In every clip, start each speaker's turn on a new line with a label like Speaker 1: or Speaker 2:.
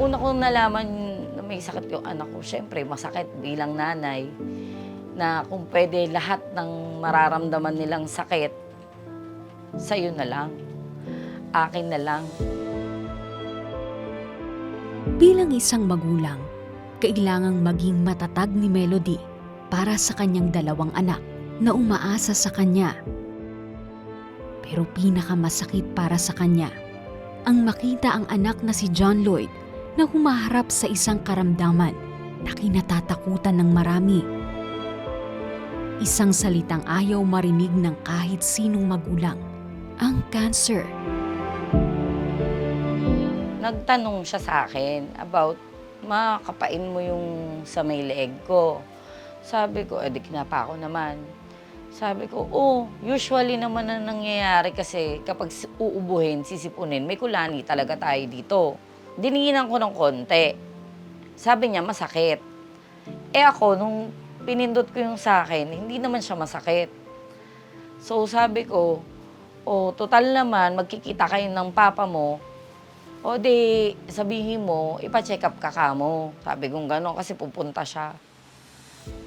Speaker 1: una kong nalaman na may sakit yung anak ko, syempre masakit bilang nanay, na kung pwede lahat ng mararamdaman nilang sakit, sa'yo na lang, akin na lang.
Speaker 2: Bilang isang magulang, kailangang maging matatag ni Melody para sa kanyang dalawang anak na umaasa sa kanya. Pero pinakamasakit para sa kanya ang makita ang anak na si John Lloyd na humaharap sa isang karamdaman na kinatatakutan ng marami. Isang salitang ayaw marinig ng kahit sinong magulang, ang cancer.
Speaker 1: Nagtanong siya sa akin about, kapain mo yung sa may leeg ko. Sabi ko, di kinapa ko naman. Sabi ko, usually naman na nangyayari kasi kapag uubuhin, sisipunin, may kulani talaga tayo dito. Dininginan ko ng konti. Sabi niya, masakit. Ako, nung pinindot ko yung sa akin, hindi naman siya masakit. So sabi ko, total naman, magkikita kayo ng papa mo, di sabihin mo, ipa-check up ka kamo. Sabi kong gano'n kasi pupunta siya.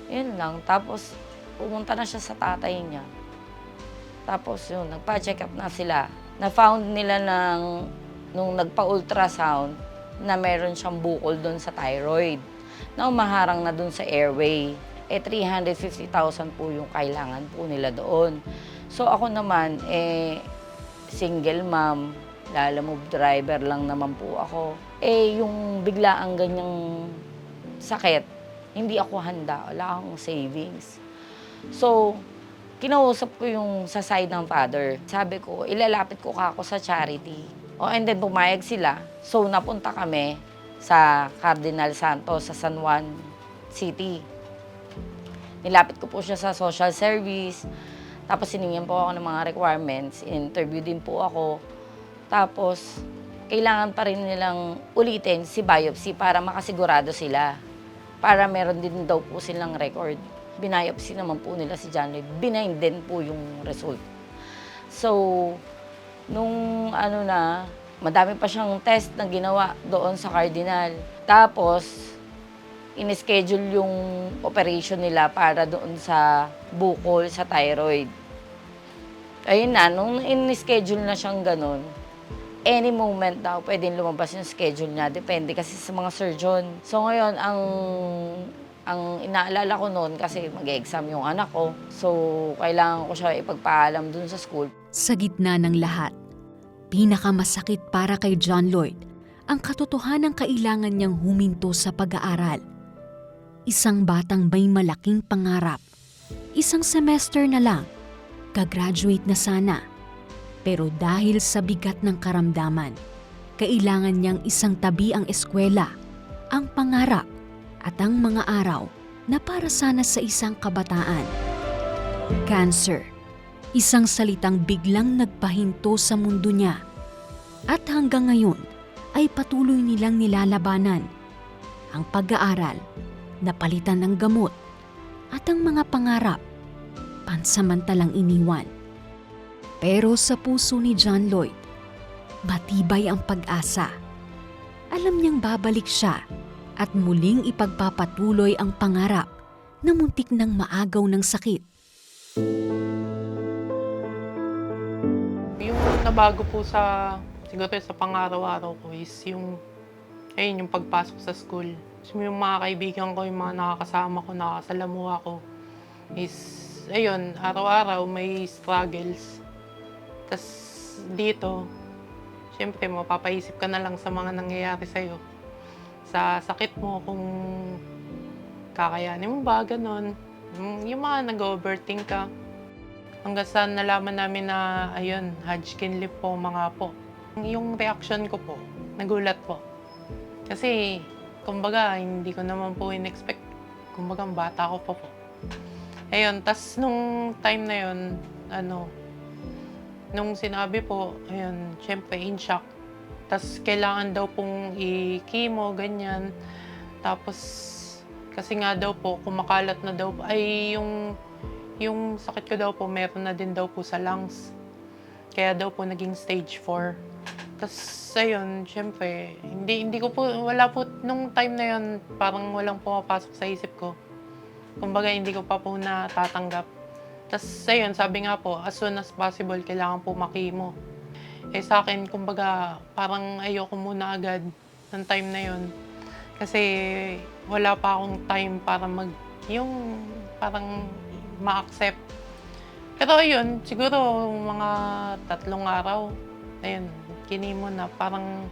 Speaker 1: Yun lang. Tapos pumunta na siya sa tatay niya. Tapos yun, nagpa-check up na sila. Na-found nila nung nagpa-ultrasound na meron siyang bukol doon sa thyroid na umaharang na doon sa airway. 350,000 po yung kailangan po nila doon. So ako naman, single mom, lalamove driver lang naman po ako. Yung biglaang ganyang sakit, hindi ako handa. Wala akong savings. So, kinausap ko yung sa side ng father. Sabi ko, ilalapit ko ako sa charity. And then pumayag sila. So, napunta kami sa Cardinal Santos sa San Juan City. Nilapit ko po siya sa social service. Tapos siningyan po ako ng mga requirements. Interview din po ako. Tapos, kailangan pa rin nilang ulitin si biopsy para makasigurado sila. Para meron din daw po silang record. Biopsy naman po nila si John Lloyd. Binayin din po yung result. So, nung madami pa siyang test na ginawa doon sa Cardinal. Tapos, in-schedule yung operation nila para doon sa bukol, sa thyroid. Ayun na, nung in-schedule na siyang ganun, any moment daw, pwedeng lumabas yung schedule niya. Depende kasi sa mga surgeon. So ngayon, ang inaalala ko noon kasi mag-exam yung anak ko. So, kailangan ko siya ipagpaalam dun sa school.
Speaker 2: Sa gitna ng lahat, pinakamasakit para kay John Lloyd ang katotohanang kailangan niyang huminto sa pag-aaral. Isang batang may malaking pangarap. Isang semester na lang, gagraduate na sana. Pero dahil sa bigat ng karamdaman, kailangan niyang isang tabi ang eskwela, ang pangarap at ang mga araw na para sana sa isang kabataan. Cancer, isang salitang biglang nagpahinto sa mundo niya. At hanggang ngayon ay patuloy nilang nilalabanan ang pag-aaral, napalitan ng gamot at ang mga pangarap, pansamantalang iniwan. Pero sa puso ni John Lloyd, matibay ang pag-asa. Alam niyang babalik siya at muling ipagpapatuloy ang pangarap na muntik nang maagaw ng sakit.
Speaker 3: Yung nabago po siguro sa pang-araw-araw ko is yung pagpasok sa school. Yung mga kaibigan ko, yung mga nakakasama ko, nakakasalamuha ko, is, araw-araw may struggles. Tas dito, syempre mapapaisip ka na lang sa mga nangyayari sa'yo. Sa sakit mo, kung kakayanin mo ba, ganon. Yung mga nag-overthink ka. Hanggang sa nalaman namin na, Hodgkin lymphoma po. Yung reaction ko po, nagulat po. Kasi, kumbaga, hindi ko naman po in-expect. Kumbaga, bata ko pa po. Tas nung time na yun, nung sinabi po, syempre in shock. Tas kailangan daw pong i-chemo, ganyan. Tapos, kasi nga daw po, kumakalat na daw, yung sakit ko daw po, meron na din daw po sa lungs. Kaya daw po naging stage 4. Tas ayun, syempre, hindi ko po, wala po, nung time na yun, parang walang pumapasok sa isip ko. Kumbaga, hindi ko pa po natatanggap. Tas ayun, sabi nga po, as soon as possible, kailangan po makimo. Eh sa akin, kumbaga, parang ayoko muna agad ng time na yun. Kasi wala pa akong time para yung parang ma-accept. Pero ayun, siguro mga 3 araw, ayun, kinimo na. Parang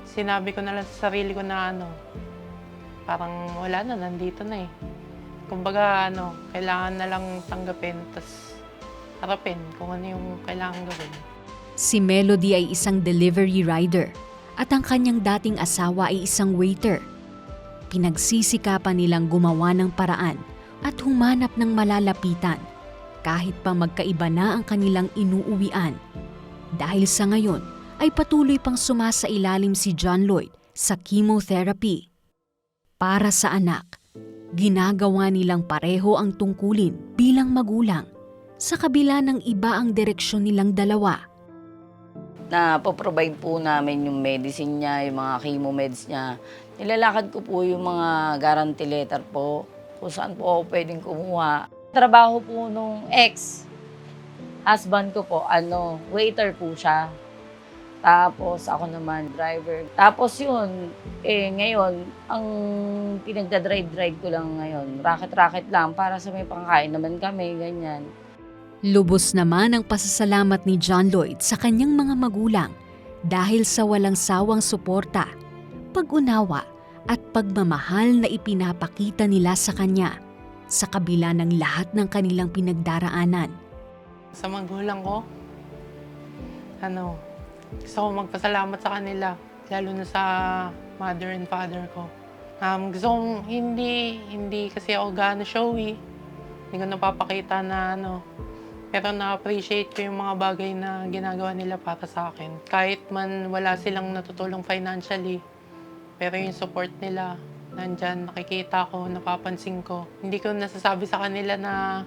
Speaker 3: sinabi ko na lang sa sarili ko na parang wala na, nandito na eh. Kumbaga kailangan na lang tanggapin, tas harapin kung ano yung kailangan gawin.
Speaker 2: Si Melody ay isang delivery rider at ang kanyang dating asawa ay isang waiter. Pinagsisikapan nilang gumawa ng paraan at humanap ng malalapitan kahit pa magkaiba na ang kanilang inuuwian. Dahil sa ngayon ay patuloy pang sumasailalim si John Lloyd sa chemotherapy. Para sa anak, ginagawa nilang pareho ang tungkulin bilang magulang sa kabila ng iba ang direksyon nilang dalawa.
Speaker 1: Provide po namin yung medicine niya, yung mga chemo meds niya. Nilalakad ko po yung mga guarantee letter po, kung saan po ako pwedeng kumuha. Trabaho po nung ex-husband ko po, waiter po siya. Tapos ako naman, driver. Tapos yun, ngayon, ang pinagdadrive-drive ko lang ngayon, racket-racket lang para sa may pangkain naman kami, ganyan.
Speaker 2: Lubos naman ang pasasalamat ni John Lloyd sa kanyang mga magulang dahil sa walang sawang suporta, pag-unawa at pagmamahal na ipinapakita nila sa kanya sa kabila ng lahat ng kanilang pinagdaraanan.
Speaker 3: Sa magulang ko, gusto ko magpasalamat sa kanila, lalo na sa mother and father ko. Gusto kong hindi kasi ako gaano showy. Hindi ko napapakita na pero na-appreciate ko yung mga bagay na ginagawa nila para sa akin. Kahit man wala silang natutulong financially, pero yung support nila, nandyan, nakikita ko, napapansin ko. Hindi ko nasasabi sa kanila na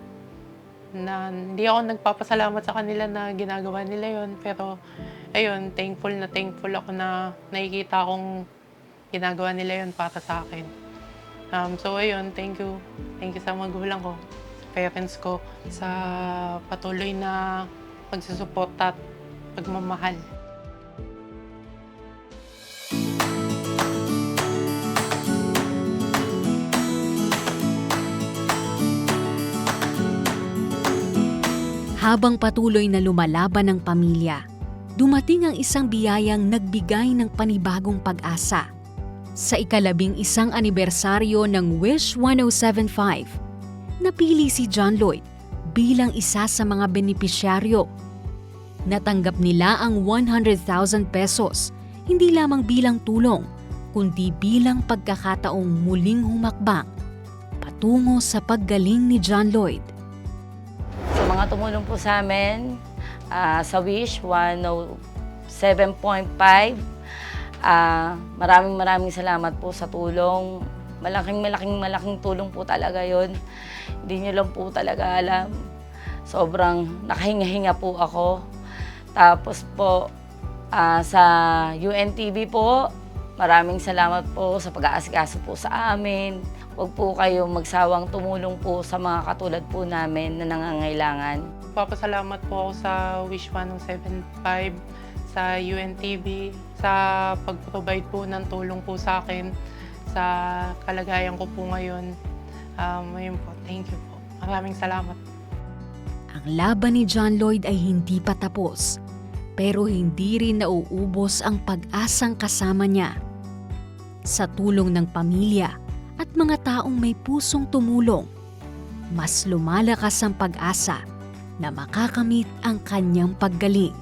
Speaker 3: hindi ako nagpapasalamat sa kanila na ginagawa nila yon. Pero ayun, thankful ako na nakikita kong ginagawa nila yon para sa akin. So ayun, thank you. Thank you sa magulang ko, sa parents ko, sa patuloy na pagsusuporta at pagmamahal.
Speaker 2: Habang patuloy na lumalaban ang pamilya, dumating ang isang biyayang nagbigay ng panibagong pag-asa. Sa ika-11 anibersaryo ng Wish 1075, napili si John Lloyd bilang isa sa mga benepisyaryo. Natanggap nila ang 100,000 pesos, hindi lamang bilang tulong, kundi bilang pagkakataong muling humakbang patungo sa paggaling ni John Lloyd.
Speaker 1: Sa mga tumulong po sa amin, sa Wish 107.5, maraming salamat po sa tulong. Malaking tulong po talaga yon. Hindi nyo lang po talaga alam. Sobrang nakahinga-hinga po ako. Tapos po, sa UNTV po, maraming salamat po sa pag-aasikaso po sa amin. Huwag po kayo magsawang tumulong po sa mga katulad po namin na nangangailangan.
Speaker 3: Papasalamat po ako sa Wish 1075, sa UNTV, sa pag-provide po ng tulong po sa akin, sa kalagayan ko po ngayon. Ayun po, thank you po. Maraming salamat.
Speaker 2: Ang laban ni John Lloyd ay hindi pa tapos, pero hindi rin nauubos ang pag-asang kasama niya. Sa tulong ng pamilya at mga taong may pusong tumulong, mas lumalakas ang pag-asa na makakamit ang kanyang paggaling.